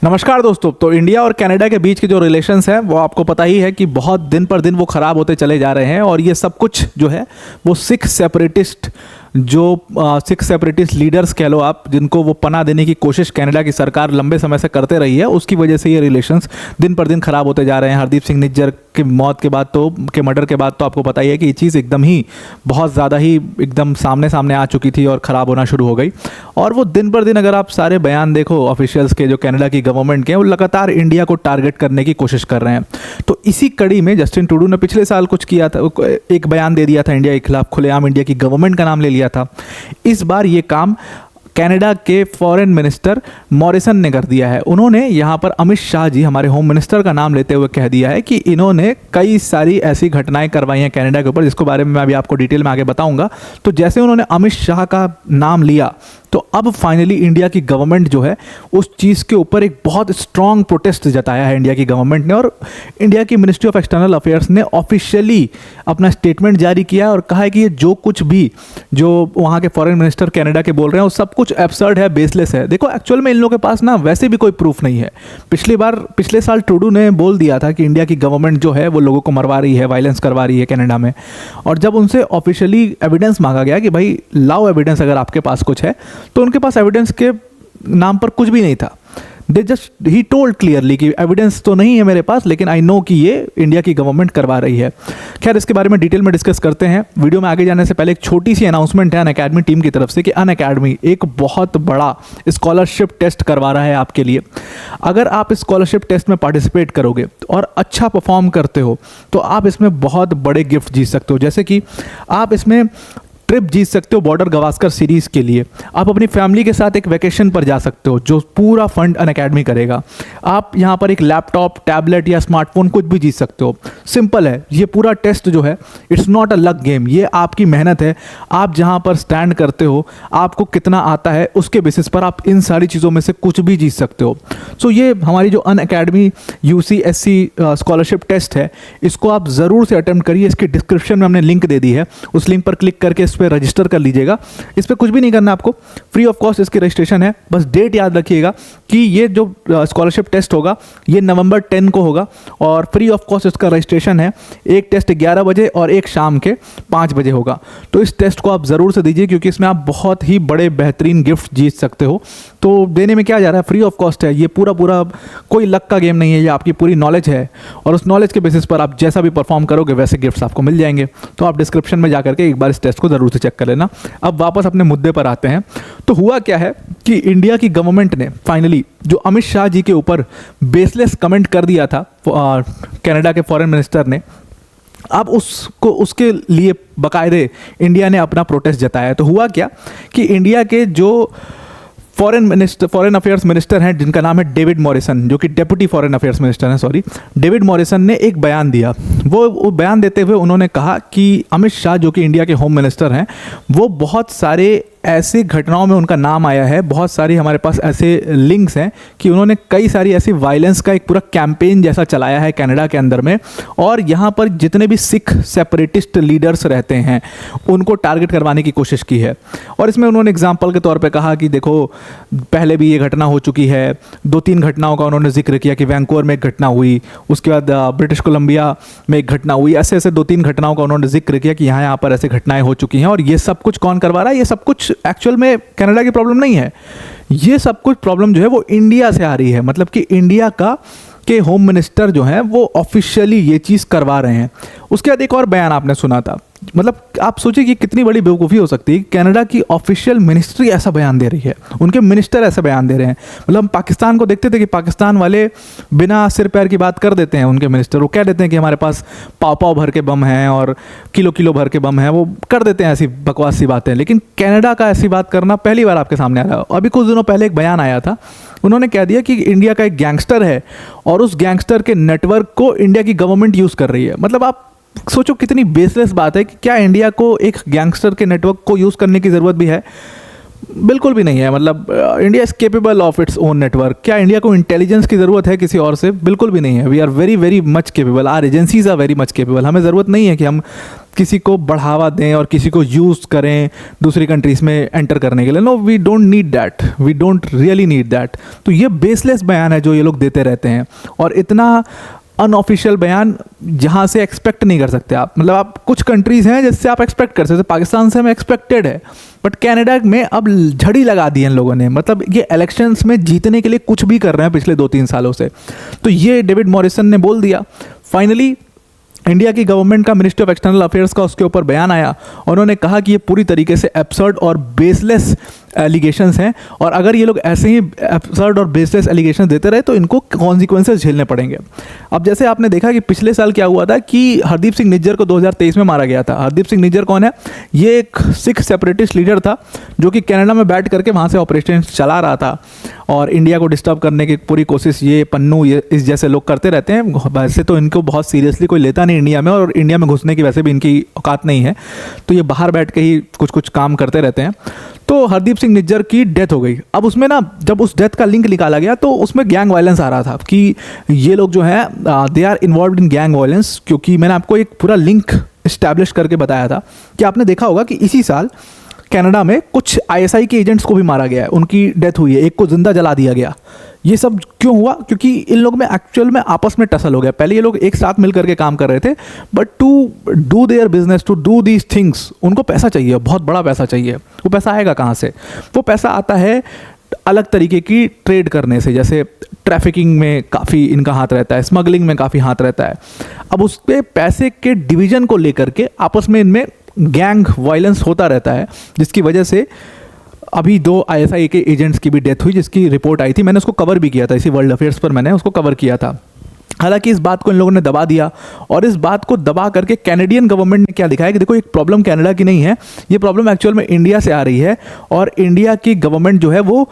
नमस्कार दोस्तों। तो इंडिया और कनाडा के बीच के जो रिलेशंस हैं वो आपको पता ही है कि बहुत दिन पर दिन वो ख़राब होते चले जा रहे हैं और ये सब कुछ जो है वो सिख सेपरेटिस्ट लीडर्स कह लो आप, जिनको वो पनाह देने की कोशिश कनाडा की सरकार लंबे समय से करते रही है, उसकी वजह से ये रिलेशंस दिन पर दिन ख़राब होते जा रहे हैं। हरदीप सिंह निज्जर की मौत के बाद के मर्डर के बाद तो आपको पता ही है कि ये चीज़ एकदम ही बहुत ज़्यादा ही एकदम सामने आ चुकी थी और ख़राब होना शुरू हो गई। और वो दिन पर दिन अगर आप सारे बयान देखो ऑफिशियल्स के, जो कनाडा की गवर्नमेंट के, वो लगातार इंडिया को टारगेट करने की कोशिश कर रहे हैं। तो इसी कड़ी में जस्टिन ट्रूडो ने पिछले साल कुछ किया था, एक बयान दे दिया था इंडिया के खिलाफ, खुलेआम इंडिया की गवर्नमेंट का नाम ले लिया था। इस बार ये काम कनाडा के फॉरेन मिनिस्टर मॉरिसन ने कर दिया है। उन्होंने यहाँ पर अमित शाह जी, हमारे होम मिनिस्टर का नाम लेते हुए कह दिया है कि इन्होंने कई सारी ऐसी घटनाएं करवाई हैं कनाडा के ऊपर, जिसको बारे में मैं अभी आपको डिटेल में आगे बताऊंगा। तो जैसे उन्होंने अमित शाह का नाम लिया तो अब फाइनली इंडिया की गवर्नमेंट जो है उस चीज़ के ऊपर एक बहुत स्ट्रॉन्ग प्रोटेस्ट जताया है इंडिया की गवर्नमेंट ने। और इंडिया की मिनिस्ट्री ऑफ एक्सटर्नल अफेयर्स ने ऑफिशियली अपना स्टेटमेंट जारी किया है और कहा है कि ये जो कुछ भी जो वहाँ के फॉरेन मिनिस्टर कनाडा के बोल रहे हैं वो सब कुछ एब्सर्ड है, बेसलेस है। देखो, एक्चुअल में इन लोगों के पास ना वैसे भी कोई प्रूफ नहीं है। पिछले साल ट्रूडो ने बोल दिया था कि इंडिया की गवर्नमेंट जो है वो लोगों को मरवा रही है, वायलेंस करवा रही है कनाडा में। और जब उनसे ऑफिशियली एविडेंस मांगा गया कि भाई लाओ एविडेंस अगर आपके पास कुछ है, तो उनके पास एविडेंस के नाम पर कुछ भी नहीं था। ही टोल्ड क्लियरली कि एविडेंस तो नहीं है मेरे पास, लेकिन आई नो कि ये इंडिया की गवर्नमेंट करवा रही है। खैर, इसके बारे में डिटेल में डिस्कस करते हैं। वीडियो में आगे जाने से पहले एक छोटी सी अनाउंसमेंट है अनअकैडमी टीम की तरफ से कि अनअकैडमी एक बहुत बड़ा स्कॉलरशिप टेस्ट करवा रहा है आपके लिए। अगर आप इस स्कॉलरशिप टेस्ट में पार्टिसिपेट करोगे और अच्छा परफॉर्म करते हो तो आप इसमें बहुत बड़े गिफ्ट जीत सकते हो। जैसे कि आप इसमें ट्रिप जीत सकते हो बॉर्डर गवास्कर सीरीज़ के लिए। आप अपनी फैमिली के साथ एक वेकेशन पर जा सकते हो जो पूरा फंड अनअकैडमी करेगा। आप यहाँ पर एक लैपटॉप, टैबलेट या स्मार्टफोन कुछ भी जीत सकते हो। सिंपल है, ये पूरा टेस्ट जो है it's not a luck game, ये आपकी मेहनत है। आप जहाँ पर स्टैंड करते हो, आपको कितना आता है, उसके बेसिस पर आप इन सारी चीज़ों में से कुछ भी जीत सकते हो। सो ये हमारी जो अनअकैडमी UCSC स्कॉलरशिप टेस्ट है, इसको आप ज़रूर से अटेम्प्ट करिए। इसकी डिस्क्रिप्शन में हमने लिंक दे दी है, उस लिंक पर क्लिक करके पे रजिस्टर कर लीजिएगा। इस पे कुछ भी नहीं करना आपको, फ्री ऑफ कॉस्ट इसकी रजिस्ट्रेशन है। बस डेट याद रखिएगा कि ये जो स्कॉलरशिप टेस्ट होगा ये नवंबर 10 को होगा और फ्री ऑफ कॉस्ट इसका रजिस्ट्रेशन है। एक टेस्ट 11 बजे और एक शाम के 5 बजे होगा। तो इस टेस्ट को आप ज़रूर से दीजिए क्योंकि इसमें आप बहुत ही बड़े बेहतरीन गिफ्ट जीत सकते हो। तो देने में क्या जा रहा है, फ्री ऑफ कॉस्ट है। ये पूरा कोई लक का गेम नहीं है, ये आपकी पूरी नॉलेज है और उस नॉलेज के बेसिस पर आप जैसा भी परफॉर्म करोगे वैसे गिफ्ट्स आपको मिल जाएंगे। तो आप डिस्क्रिप्शन में जा करके एक बार इस टेस्ट को ज़रूर से चेक कर लेना। अब वापस अपने मुद्दे पर आते हैं। तो हुआ क्या है कि इंडिया की गवर्नमेंट ने फाइनली जो अमित शाह जी के ऊपर बेसलेस कमेंट कर दिया था कनाडा के फॉरेन मिनिस्टर ने, अब उसके लिए बाकायदे इंडिया ने अपना प्रोटेस्ट जताया। तो हुआ क्या कि इंडिया के जो फॉरेन अफेयर्स मिनिस्टर हैं, जिनका नाम है डेविड मॉरिसन, जो कि डेप्यूटी फॉरेन अफेयर्स मिनिस्टर हैं, डेविड मॉरिसन ने एक बयान दिया। वो बयान देते हुए उन्होंने कहा कि अमित शाह जो कि इंडिया के होम मिनिस्टर हैं, वो बहुत सारे ऐसी घटनाओं में उनका नाम आया है, बहुत सारी हमारे पास ऐसे लिंक्स हैं कि उन्होंने कई सारी ऐसी वायलेंस का एक पूरा कैंपेन जैसा चलाया है कनाडा के अंदर में। और यहाँ पर जितने भी सिख सेपरेटिस्ट लीडर्स रहते हैं उनको टारगेट करवाने की कोशिश की है। और इसमें उन्होंने एग्जाम्पल के तौर पे कहा कि देखो, पहले भी ये घटना हो चुकी है। 2-3 घटनाओं का उन्होंने जिक्र किया कि वैंकूवर में एक घटना हुई, उसके बाद ब्रिटिश कोलंबिया में एक घटना हुई। ऐसे 2-3 घटनाओं का उन्होंने जिक्र किया कि यहाँ पर ऐसे घटनाएं हो चुकी हैं। और ये सब कुछ कौन करवा रहा है? ये सब कुछ एक्चुअल में कनाडा की प्रॉब्लम नहीं है। ये सब कुछ प्रॉब्लम जो है वो इंडिया से आ रही है। मतलब कि इंडिया के होम मिनिस्टर जो हैं वो ऑफिशियली ये चीज़ करवा रहे हैं। उसके बाद एक और बयान आपने सुना था। मतलब आप सोचिए कि कितनी बड़ी बेवकूफ़ी हो सकती है। कनाडा की ऑफिशियल मिनिस्ट्री ऐसा बयान दे रही है, उनके मिनिस्टर ऐसा बयान दे रहे हैं। मतलब हम पाकिस्तान को देखते थे कि पाकिस्तान वाले बिना सिर पैर की बात कर देते हैं। उनके मिनिस्टर वो कह देते हैं कि हमारे पास पाव भर के बम हैं और किलो भर के बम हैं, वो कर देते हैं ऐसी बकवास सी बातें। लेकिन कनाडा का ऐसी बात करना पहली बार आपके सामने आ रहा है। अभी कुछ दिनों पहले एक बयान आया था, उन्होंने कह दिया कि इंडिया का एक गैंगस्टर है और उस गैंगस्टर के नेटवर्क को इंडिया की गवर्नमेंट यूज़ कर रही है। मतलब आप सोचो कितनी बेसलेस बात है कि क्या इंडिया को एक गैंगस्टर के नेटवर्क को यूज़ करने की ज़रूरत भी है? बिल्कुल भी नहीं है। मतलब India is capable of its own network. क्या इंडिया को इंटेलिजेंस की ज़रूरत है किसी और से? बिल्कुल भी नहीं है। We are very very much capable, our agencies are very much capable. हमें ज़रूरत नहीं है कि हम किसी को बढ़ावा दें और किसी को यूज़ करें दूसरी कंट्रीज़ में एंटर करने के लिए। No, we don't need that, we don't really need that. तो ये बेसलेस बयान है जो ये लोग देते रहते हैं, और इतना अनऑफिशियल बयान जहाँ से एक्सपेक्ट नहीं कर सकते आप। मतलब आप कुछ कंट्रीज़ हैं जिससे आप एक्सपेक्ट कर सकते, पाकिस्तान से हमें एक्सपेक्टेड है, बट कनाडा में अब झड़ी लगा दी है इन लोगों ने। मतलब ये इलेक्शंस में जीतने के लिए कुछ भी कर रहे हैं पिछले 2-3 सालों से। तो ये डेविड मॉरिसन ने बोल दिया। फाइनली इंडिया की गवर्नमेंट का मिनिस्ट्री ऑफ एक्सटर्नल अफेयर्स का उसके ऊपर बयान आया, और उन्होंने कहा कि ये पूरी तरीके से एब्सर्ड और बेसलेस एलिगेशंस हैं, और अगर ये लोग ऐसे ही एब्सर्ड और बेसलेस एलिगेशंस देते रहे तो इनको कॉन्सिक्वेंसेस झेलने पड़ेंगे। अब जैसे आपने देखा कि पिछले साल क्या हुआ था कि हरदीप सिंह निज्जर को 2023 में मारा गया था। हरदीप सिंह निज्जर कौन है? ये एक सिख सेपरेटिस्ट लीडर था जो कि कनाडा में बैठ करके वहाँ से ऑपरेशन चला रहा था, और इंडिया को डिस्टर्ब करने की पूरी कोशिश ये पन्नू ये इस जैसे लोग करते रहते हैं। वैसे तो इनको बहुत सीरियसली कोई लेता नहीं इंडिया में, और इंडिया में घुसने की वैसे भी इनकी औकात नहीं है, तो ये बाहर बैठ के ही कुछ कुछ काम करते रहते हैं। तो हरदीप सिंह निज्जर की डेथ हो गई। अब उसमें ना, जब उस डेथ का लिंक निकाला गया तो उसमें गैंग वायलेंस आ रहा था कि ये लोग जो है they are involve in gang violence, क्योंकि मैंने आपको एक पूरा लिंक इस्टेब्लिश करके बताया था कि आपने देखा होगा कि इसी साल कनाडा में कुछ आईएसआई के एजेंट्स को भी मारा गया है, उनकी डेथ हुई है, एक को जिंदा जला दिया गया। ये सब क्यों हुआ? क्योंकि इन लोग में एक्चुअल में आपस में टसल हो गया। पहले ये लोग एक साथ मिल करके काम कर रहे थे, but to do their business, to do these things, उनको पैसा चाहिए, बहुत बड़ा पैसा चाहिए। वो पैसा आएगा कहाँ से? वो पैसा आता है अलग तरीके की ट्रेड करने से, जैसे ट्रैफिकिंग में काफ़ी इनका हाथ रहता है, स्मगलिंग में काफ़ी हाथ रहता है। अब उसके पैसे के डिवीजन को लेकर के आपस में इनमें गैंग वायलेंस होता रहता है, जिसकी वजह से अभी 2 आईएसआई के एजेंट्स की भी डेथ हुई, जिसकी रिपोर्ट आई थी। मैंने उसको कवर भी किया था, इसी वर्ल्ड अफेयर्स पर मैंने उसको कवर किया था। हालांकि इस बात को इन लोगों ने दबा दिया, और इस बात को दबा करके कैनेडियन गवर्नमेंट ने क्या दिखाया कि देखो, एक प्रॉब्लम कनाडा की नहीं है, ये प्रॉब्लम एक्चुअल में इंडिया से आ रही है, और इंडिया की गवर्नमेंट जो है वो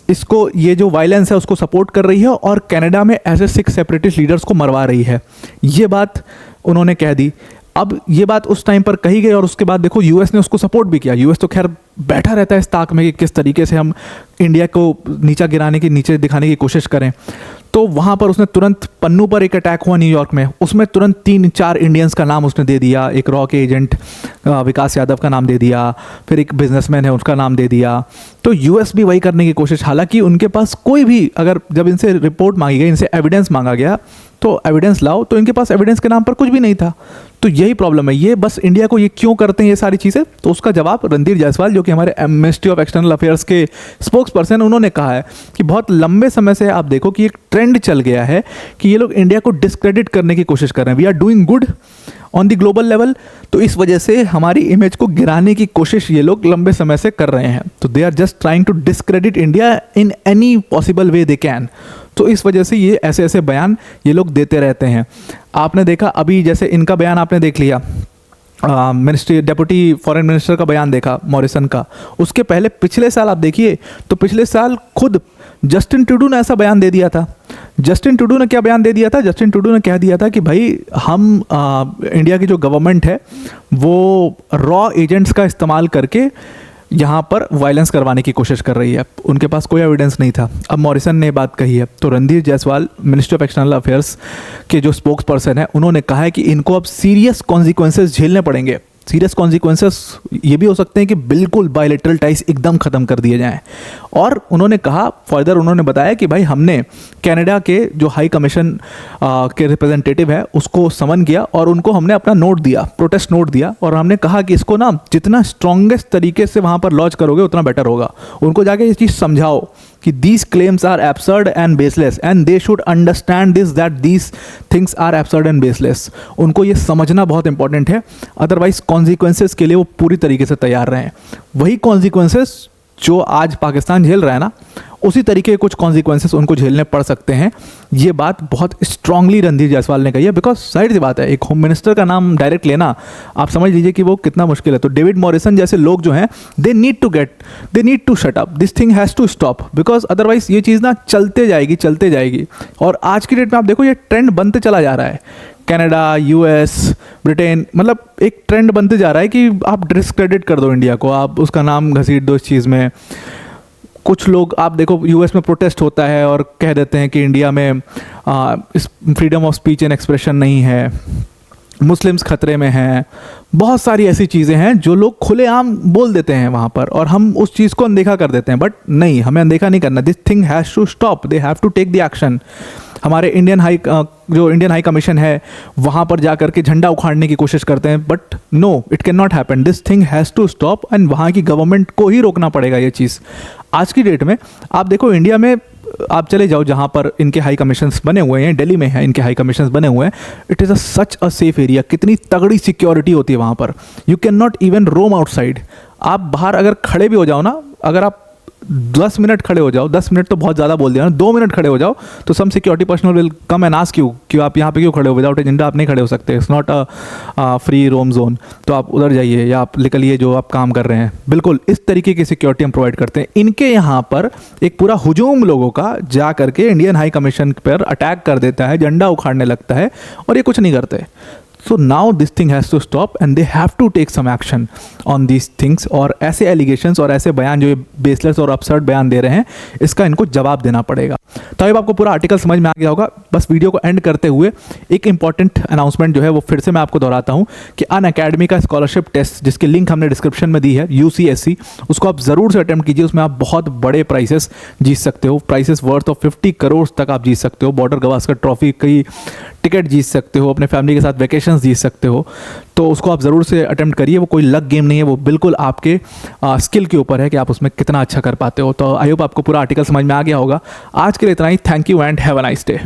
इसको, ये जो वायलेंस है उसको सपोर्ट कर रही है, और कनाडा में ऐसे सिख सेपरेटिस्ट लीडर्स को मरवा रही है। ये बात उन्होंने कह दी। अब ये बात उस टाइम पर कही गई, और उसके बाद देखो यूएस ने उसको सपोर्ट भी किया। यूएस तो खैर बैठा रहता है इस ताक में कि किस तरीके से हम इंडिया को नीचा गिराने की, नीचे दिखाने की कोशिश करें। तो वहाँ पर उसने तुरंत, पन्नू पर एक अटैक हुआ न्यूयॉर्क में, उसमें तुरंत 3-4 इंडियंस का नाम उसने दे दिया। एक रॉ के एजेंट विकास यादव का नाम दे दिया, फिर एक बिजनेसमैन है उसका नाम दे दिया। तो यूएस भी वही करने की कोशिश, हालांकि उनके पास कोई भी, अगर जब इनसे रिपोर्ट मांगी गई, इनसे एविडेंस मांगा गया तो एविडेंस लाओ, तो इनके पास एविडेंस के नाम पर कुछ भी नहीं था। तो यही प्रॉब्लम है। ये बस इंडिया को ये क्यों करते हैं ये सारी चीज़ें, तो उसका जवाब रणधीर जायसवाल, जो कि हमारे मिनिस्ट्री ऑफ एक्सटर्नल अफेयर्स के स्पोक्स पर्सन, उन्होंने कहा है कि बहुत लंबे समय से आप देखो कि एक ट्रेंड चल गया है कि ये लोग इंडिया को डिस्क्रेडिट करने की कोशिश कर रहे हैं। We are doing good on the global level, तो इस वजह से हमारी इमेज को गिराने की कोशिश ये लोग लंबे समय से कर रहे हैं। तो they are just trying to discredit India in any possible way they can. तो इस वजह से ये ऐसे ऐसे बयान ये लोग देते रहते हैं। आपने देखा अभी, जैसे इनका बयान आपने देख लिया, मिनिस्ट्री डेप्यूटी फॉरेन मिनिस्टर का बयान देखा मॉरिसन का। उसके पहले पिछले साल आप देखिए, तो पिछले साल खुद जस्टिन ट्रूडो ने ऐसा बयान दे दिया था। जस्टिन ट्रूडो ने क्या बयान दे दिया था? जस्टिन ट्रूडो ने कह दिया था कि भाई हम इंडिया की जो गवर्नमेंट है वो रॉ एजेंट्स का इस्तेमाल करके यहाँ पर वायलेंस करवाने की कोशिश कर रही है। उनके पास कोई एविडेंस नहीं था। अब मॉरिसन ने बात कही है, तो Randhir Jaiswal ministry of external affairs के जो स्पोक्स पर्सन है, उन्होंने कहा है कि इनको अब सीरियस कॉन्सिक्वेंसेस झेलने पड़ेंगे। सीरियस कॉन्सिक्वेंसेस ये भी हो सकते हैं कि बिल्कुल बायलैटरल टाइज एकदम ख़त्म कर दिए जाएं। और उन्होंने कहा, फर्दर उन्होंने बताया कि भाई हमने कनाडा के जो हाई कमीशन के रिप्रेजेंटेटिव है उसको समन किया, और उनको हमने अपना नोट दिया, प्रोटेस्ट नोट दिया, और हमने कहा कि इसको ना जितना स्ट्रॉन्गेस्ट तरीके से वहाँ पर लॉन्च करोगे उतना बेटर होगा। उनको जाके ये चीज़ समझाओ कि these claims are absurd and baseless and they should understand this, that these things are absurd and baseless। उनको ये समझना बहुत इंपॉर्टेंट है, अदरवाइज कॉन्सिक्वेंसेस के लिए वो पूरी तरीके से तैयार रहें। वही कॉन्सिक्वेंसेस जो आज पाकिस्तान झेल रहा है ना, उसी तरीके के कुछ कॉन्सिक्वेंसेस उनको झेलने पड़ सकते हैं। ये बात बहुत स्ट्रांगली रणधीर जायसवाल ने कही है, बिकॉज साइड सी बात है, एक होम मिनिस्टर का नाम डायरेक्ट लेना आप समझ लीजिए कि वो कितना मुश्किल है। तो डेविड मॉरिसन जैसे लोग जो हैं, they need to shut up, this thing has to stop, because otherwise ये चीज़ ना चलते जाएगी। और आज की डेट में आप देखो ये ट्रेंड बनते चला जा रहा है। कनाडा, यूएस, ब्रिटेन, मतलब एक ट्रेंड बनते जा रहा है कि आप डिस्क्रेडिट कर दो इंडिया को, आप उसका नाम घसीट दो इस चीज़ में। कुछ लोग आप देखो यूएस में प्रोटेस्ट होता है और कह देते हैं कि इंडिया में इस freedom of speech and expression नहीं है। मुस्लिम्स खतरे में हैं, बहुत सारी ऐसी चीज़ें हैं जो लोग खुलेआम बोल देते हैं वहाँ पर, और हम उस चीज़ को अनदेखा कर देते हैं। बट नहीं, हमें अनदेखा नहीं करना। This thing has to stop, they have to take the action. हमारे जो इंडियन हाई कमीशन है वहाँ पर जा कर के झंडा उखाड़ने की कोशिश करते हैं, but no, it can not happen. This thing has to stop and वहाँ की गवर्नमेंट को ही रोकना पड़ेगा ये चीज़। आज की डेट में आप देखो, इंडिया में आप चले जाओ जहाँ पर इनके हाई कमीशंस बने हुए हैं, दिल्ली में है इनके हाई कमीशंस बने हुए हैं, it is such a safe area. कितनी तगड़ी सिक्योरिटी होती है वहाँ पर, you can not even roam outside. आप बाहर अगर खड़े भी हो जाओ ना, अगर आप 10 मिनट खड़े हो जाओ, 10 मिनट तो बहुत ज़्यादा बोल दिया ना, 2 मिनट खड़े हो जाओ तो some security personnel will come and ask you कि आप यहाँ पे क्यों खड़े हो, विदाउट एजेंडा आप नहीं खड़े हो सकते, it's not a free roam zone, तो आप उधर जाइए या आप निकलिए जो आप काम कर रहे हैं। बिल्कुल इस तरीके की सिक्योरिटी हम प्रोवाइड करते हैं। इनके यहाँ पर एक पूरा हुजूम लोगों का जा करके इंडियन हाई कमीशन पर अटैक कर देता है, झंडा उखाड़ने लगता है, और ये कुछ नहीं करते। So now this thing has to stop and they have to take some action on these things. और ऐसे एलिगेशंस और ऐसे बयान जो ये बेसलेस और अपसर्ड बयान दे रहे हैं, इसका इनको जवाब देना पड़ेगा। तो अब आपको पूरा आर्टिकल समझ में आ गया होगा। बस वीडियो को एंड करते हुए एक इंपॉर्टेंट अनाउंसमेंट जो है वो फिर से मैं आपको दोहराता हूँ कि अनअकैडमी का स्कॉलरशिप टेस्ट, जिसकी लिंक हमने डिस्क्रिप्शन में दी है, UCSC, उसको आप ज़रूर से अटेम्प्ट कीजिए। उसमें आप बहुत बड़े प्राइसेस जीत सकते हो, प्राइसेस वर्थ ऑफ 50 करोड़ तक आप जीत सकते हो। बॉर्डर गवास्कर ट्रॉफी की टिकट जीत सकते हो, अपने फैमिली के साथ वैकेशंस जीत सकते हो। तो उसको आप ज़रूर से अटेम्प्ट करिए। वो कोई लक गेम नहीं है, वो बिल्कुल आपके स्किल के ऊपर है कि आप उसमें कितना अच्छा कर पाते हो। तो आई होप आपको पूरा आर्टिकल समझ में आ गया होगा। आज के लिए इतना ही। Thank you and have a nice day.